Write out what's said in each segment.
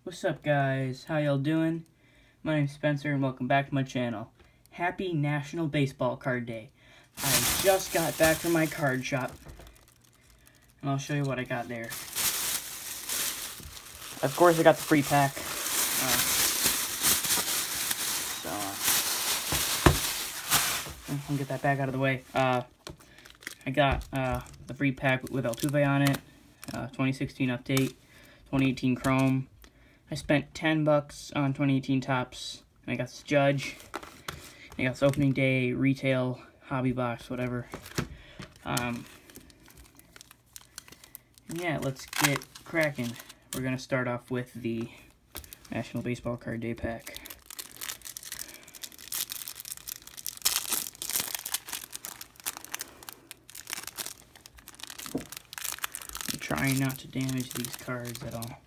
What's up, guys? How y'all doing? My name's Spencer and welcome back to my channel. Happy National Baseball Card Day. I just got back from my card shop and I'll show you what I got there. Of course I got the free pack. I'll get that back out of the way. I got the free pack with Altuve on it, 2016 update, 2018 Chrome. I spent $10 on 2018 Topps, and I got this Judge. I got this opening day retail hobby box, whatever. Yeah, let's get cracking. We're gonna start off with the National Baseball Card Day pack. I'm trying not to damage these cards at all.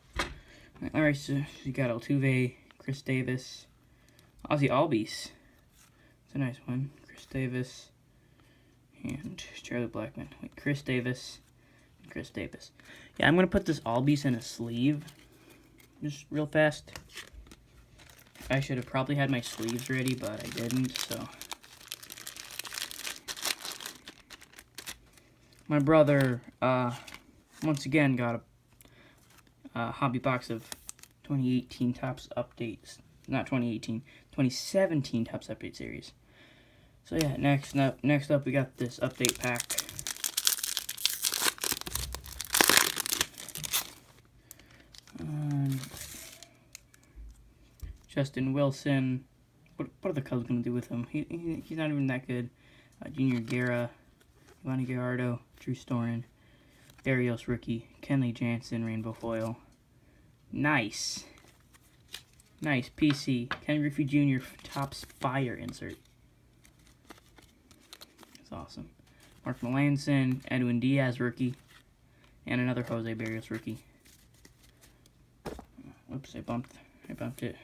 Alright, so you got Altuve, Chris Davis, Ozzie Albies. It's a nice one. Chris Davis and Charlie Blackmon. Wait, Chris Davis and Chris Davis. Yeah, I'm going to put this Albies in a sleeve just real fast. I should have probably had my sleeves ready, but I didn't, so. My brother, once again, got a hobby box of 2018 Topps updates. Not 2018, 2017 Topps update series. So yeah, next up we got this update pack. Justin Wilson. What are the Cubs going to do with him? He's not even that good. Junior Guerra, Yvonne Gallardo, Drew Storen, Barrios rookie, Kenley Jansen, rainbow foil. Nice. Nice. PC. Ken Griffey Jr. Topps Fire insert. That's awesome. Mark Melanson, Edwin Diaz rookie, and another Jose Barrios rookie. Oops, I bumped it.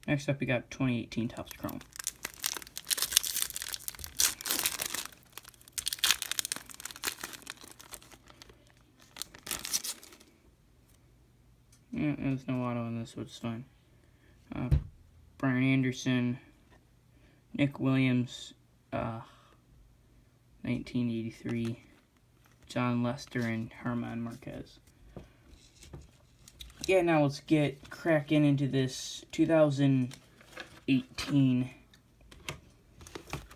Next up, we got 2018 Topps Chrome. Yeah, there's no auto on this, so it's fine. Brian Anderson, Nick Williams, 1983, John Lester, and German Marquez. Yeah, now let's get cracking into this 2018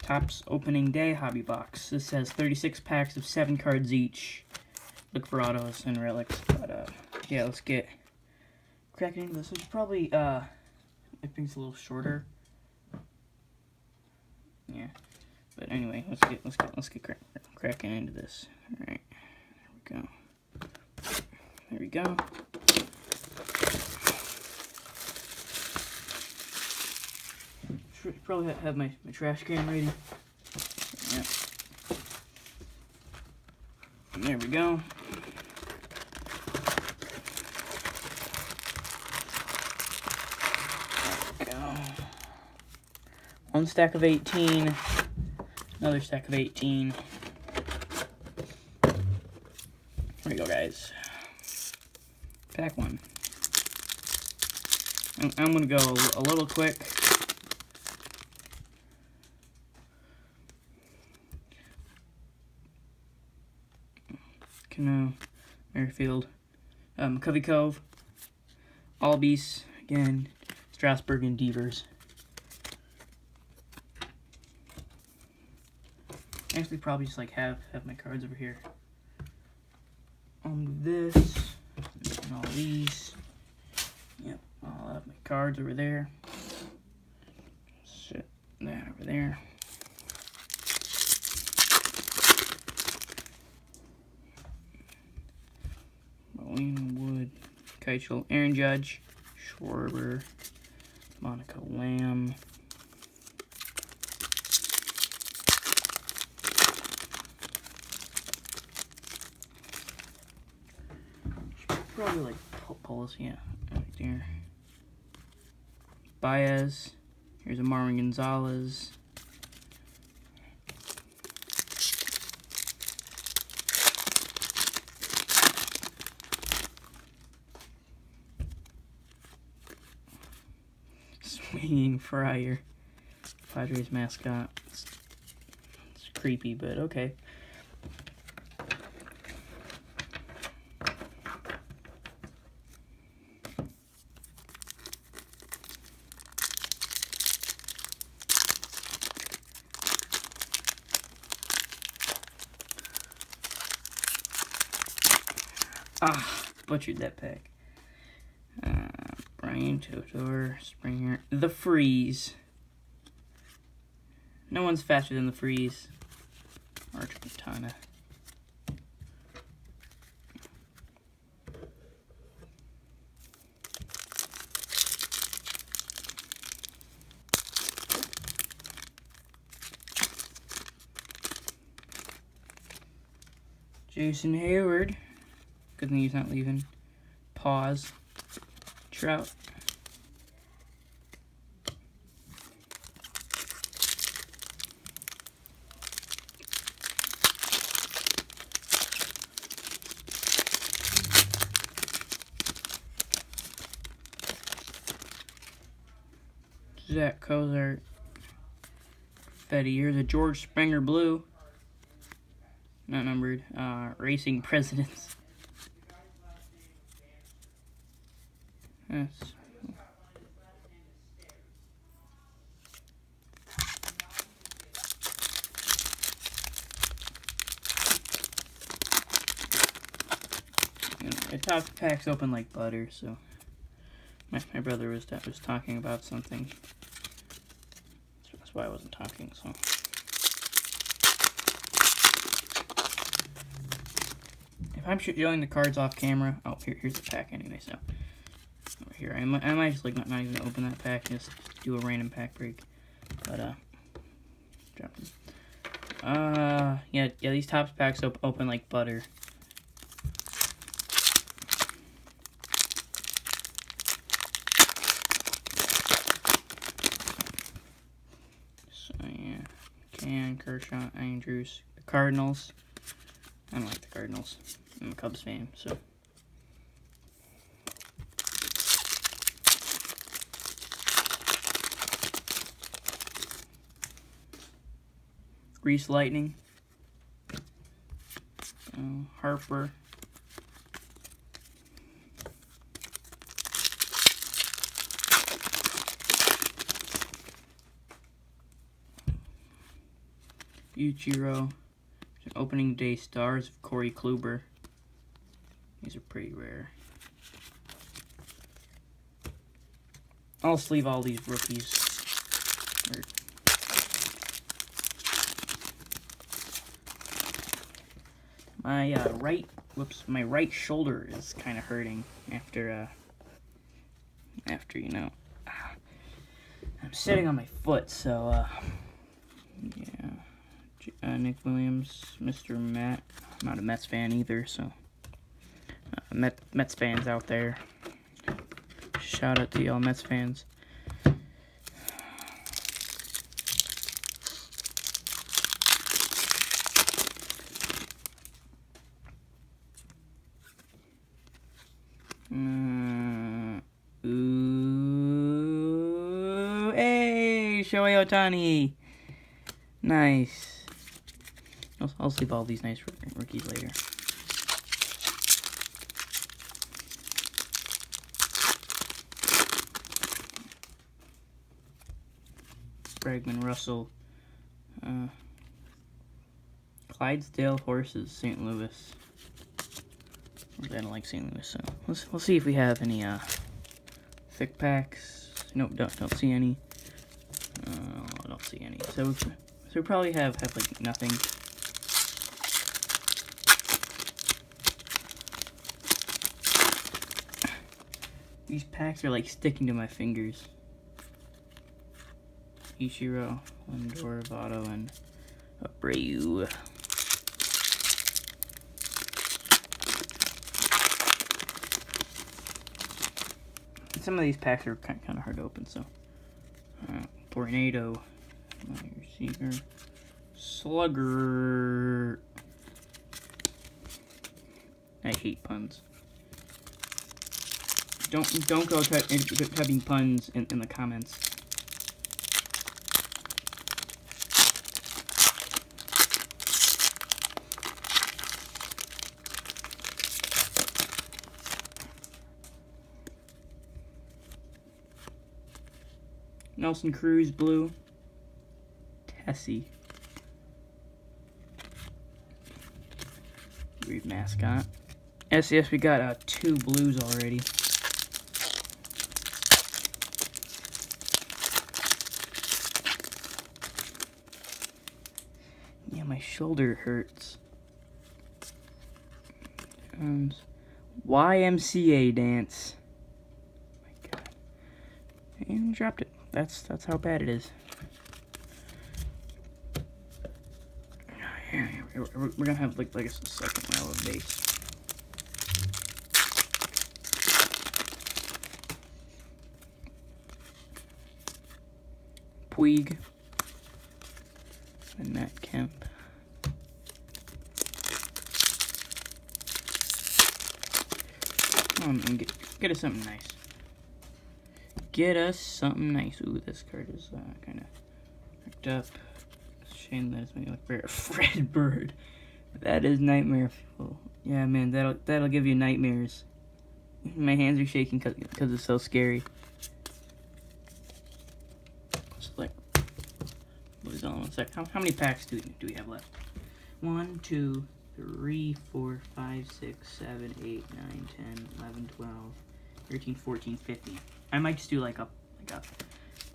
Topps Opening Day hobby box. This has 36 packs of 7 cards each. Look for autos and relics, but yeah, let's get cracking into this. It's probably I think it's a little shorter. Yeah, but anyway, let's get cracking into this. All right, there we go. There we go. Should probably have my trash can ready. Yeah. And there we go. One stack of 18, another stack of 18. Here we go, guys. Pack one. I'm going to go a little quick. Cano, Merrifield, Covey Cove, Albies, again, Strasburg, and Devers. Actually, probably just like have my cards over here. On this and all these. Yep, I'll have my cards over there. Set that over there. Molina, Wood, Keichel, Aaron Judge, Schwarber, Monica Lamb. Probably like Pulse, yeah, right there. Baez. Here's a Marwin Gonzalez. Swinging Friar. Padres mascot. It's creepy, but okay. Ah, butchered that pack. Brian, Todor, Springer, the Freeze. No one's faster than the Freeze. Arch Katana. Jason Hayward. Good thing he's not leaving. Pause. Trout. Zach Cozart. Fetty. Here's a George Springer blue. Not numbered. Racing Presidents. Yes. The top pack's open like butter, so my brother was talking about something. That's why I wasn't talking, so. If I'm showing the cards off camera, oh, here's the pack anyway, so. Over here, I might just like not even open that pack, just do a random pack break. But, drop them. Yeah, these Topps packs open like butter. So, yeah. Can, Kershaw, Andrews, the Cardinals. I don't like the Cardinals. I'm a Cubs fan, so. Grease Lightning. Harper. Ichiro. Opening day stars of Corey Kluber. These are pretty rare. I'll sleeve all these rookies. My right shoulder is kind of hurting after you know, I'm sitting on my foot, so yeah. Nick Williams, Mr. Matt. I'm not a Mets fan either, so Mets fans out there, shout out to y'all Mets fans. Hey, Shohei Ohtani. Nice. I'll sleep all these nice rookies later. Bregman, Russell. Clydesdale Horses, St. Louis. I don't like St. Louis, so we'll see if we have any thick packs. Nope, don't see any. I don't see any. So we probably have like nothing. These packs are like sticking to my fingers. Ichiro, Lindor, Votto, and Abreu. Some of these packs are kind of hard to open, so. Tornado, receiver, Slugger. I hate puns. Don't go typing puns in the comments. Nelson Cruz blue. Tessie. Weird mascot. Yes, we got 2 blues already. Yeah, my shoulder hurts. YMCA dance. Oh my God. And dropped it. That's how bad it is. We're gonna have like a second row of base. Puig and Matt Kemp. Come on, and get us something nice. Get us something nice. Ooh, this card is kind of ripped up. Shame that it's making it look very Fred Bird. That is nightmare fuel. Yeah, man, that'll give you nightmares. My hands are shaking because it's so scary. Just like, lose on one sec. How many packs do we have left? 1, 2, 3, 4, 5, 6, 7, 8, 9, 10, 11, 12, 13, 14, 15. I might just do like a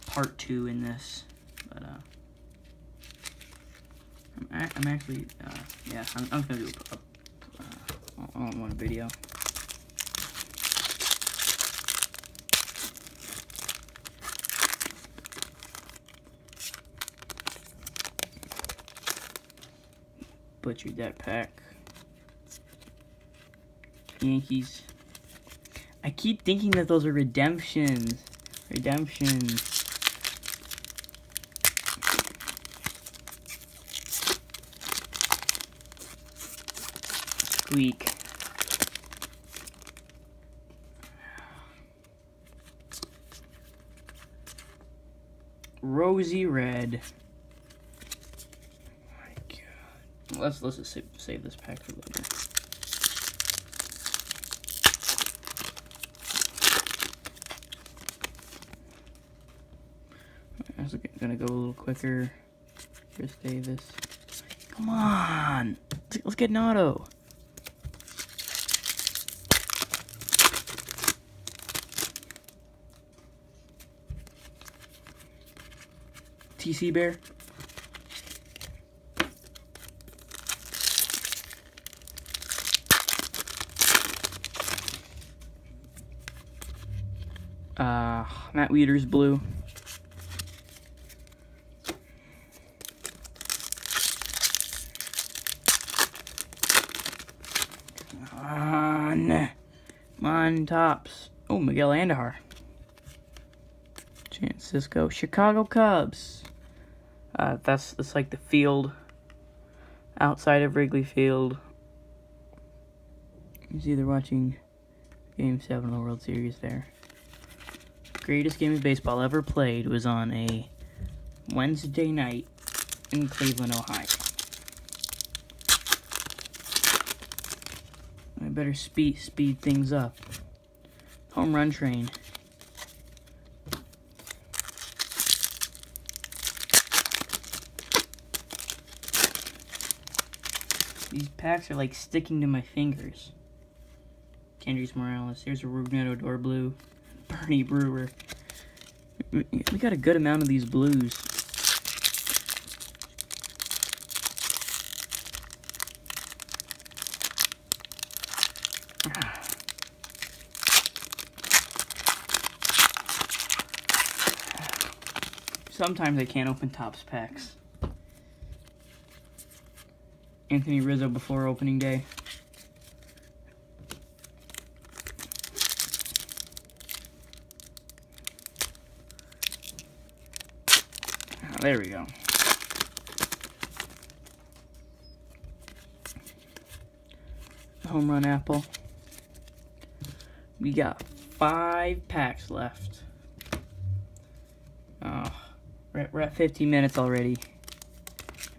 part 2 in this, but I'm actually yeah, I'm gonna do a one video. Butchered that pack. Yankees. I keep thinking that those are redemptions. Redemptions. Squeak. Rosy red. Oh my God. Let's just save this pack for later. I was gonna go a little quicker. Chris Davis. Come on! Let's get an auto. TC Bear. Matt Wieters blue. Come on, Tops. Oh, Miguel Andujar. Chance Cisco. Chicago Cubs. That's like the field outside of Wrigley Field. He's either watching Game 7 of the World Series there. Greatest game of baseball ever played was on a Wednesday night in Cleveland, Ohio. I better speed things up. Home run train. These packs are like sticking to my fingers. Kendrys Morales. Here's a Rougned Odor blue. Bernie Brewer. We got a good amount of these blues. Sometimes I can't open Topps packs. Anthony Rizzo before opening day. There we go. Home run apple. We got 5 packs left. Oh, we're at 15 minutes already.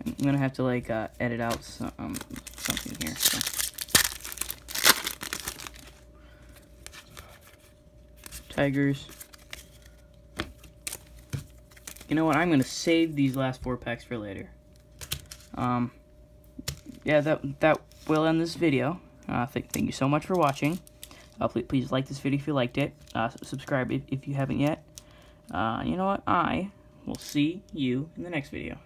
I'm gonna have to like edit out something here. So. Tigers. You know what? I'm gonna save these last 4 packs for later. Yeah, that will end this video. Thank you so much for watching. Please like this video if you liked it. Subscribe if you haven't yet. You know what? I will see you in the next video.